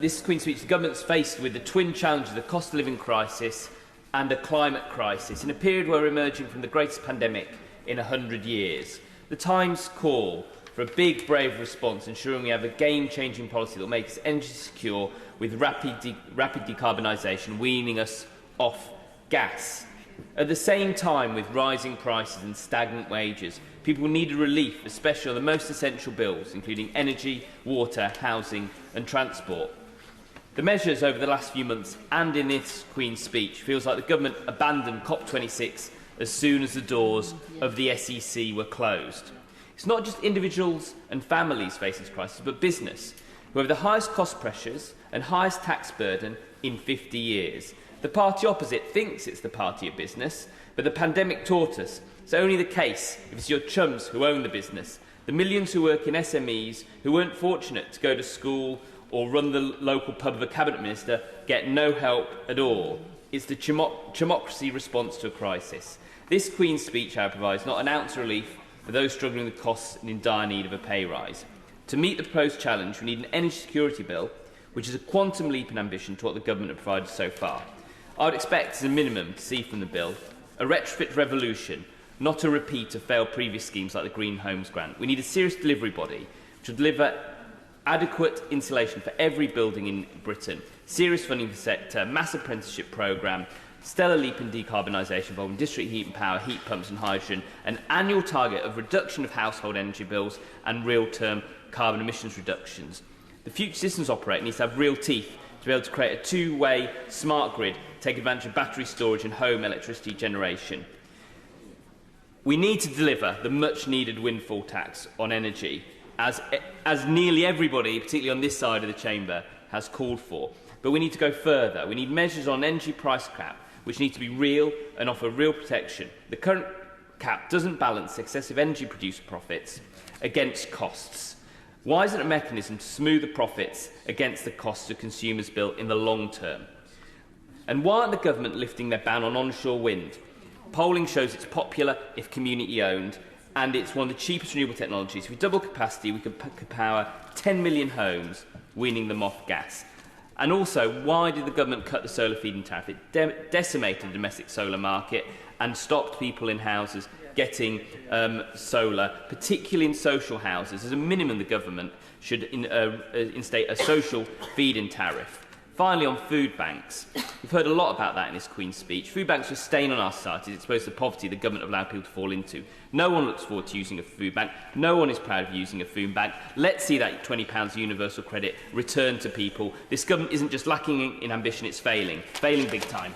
This Queen's Speech, the government's faced with the twin challenges of the cost of living crisis and a climate crisis in a period where we're emerging from the greatest pandemic in 100 years. The Times call for a big, brave response, ensuring we have a game-changing policy that will make us energy secure with rapid decarbonisation, weaning us off gas. At the same time, with rising prices and stagnant wages, people needed relief, especially on the most essential bills, including energy, water, housing and transport. The measures over the last few months and in this Queen's Speech feels like the government abandoned COP26 as soon as the doors of the SEC were closed. It's not just individuals and families facing this crisis, but business, who have the highest cost pressures and highest tax burden in 50 years. The party opposite thinks it's the party of business, but the pandemic taught us it's only the case if it's your chums who own the business. The millions who work in SMEs, who weren't fortunate to go to school or run the local pub of a cabinet minister, get no help at all. It's the democracy response to a crisis. This Queen's Speech, however, provides not an ounce of relief for those struggling with costs and in dire need of a pay rise. To meet the proposed challenge, we need an energy security bill, which is a quantum leap in ambition to what the government have provided so far. I would expect, as a minimum, to see from the bill a retrofit revolution, not a repeat of failed previous schemes like the Green Homes Grant. We need a serious delivery body which will deliver adequate insulation for every building in Britain, serious funding for the sector, mass apprenticeship programme, stellar leap in decarbonisation involving district heat and power, heat pumps and hydrogen, an annual target of reduction of household energy bills and real-term carbon emissions reductions. The future systems operator needs to have real teeth to be able to create a two-way smart grid, take advantage of battery storage and home electricity generation. We need to deliver the much-needed windfall tax on energy, as nearly everybody, particularly on this side of the chamber, has called for. But we need to go further. We need measures on energy price cap, which need to be real and offer real protection. The current cap doesn't balance excessive energy producer profits against costs. Why isn't a mechanism to smooth the profits against the costs of consumers' bill in the long term? And why aren't the government lifting their ban on onshore wind? Polling shows it's popular if community-owned, and it's one of the cheapest renewable technologies. If we double capacity, we could power 10 million homes, weaning them off gas. And also, why did the government cut the solar feed-in tariff? It decimated the domestic solar market and stopped people in houses getting solar, particularly in social houses. As a minimum, the government should instate a social feed-in tariff. Finally, on food banks, we've heard a lot about that in this Queen's Speech. Food banks are a stain on our society. It's exposed to the poverty the government have allowed people to fall into. No one looks forward to using a food bank. No one is proud of using a food bank. Let's see that £20 universal credit returned to people. This government isn't just lacking in ambition, it's failing big time.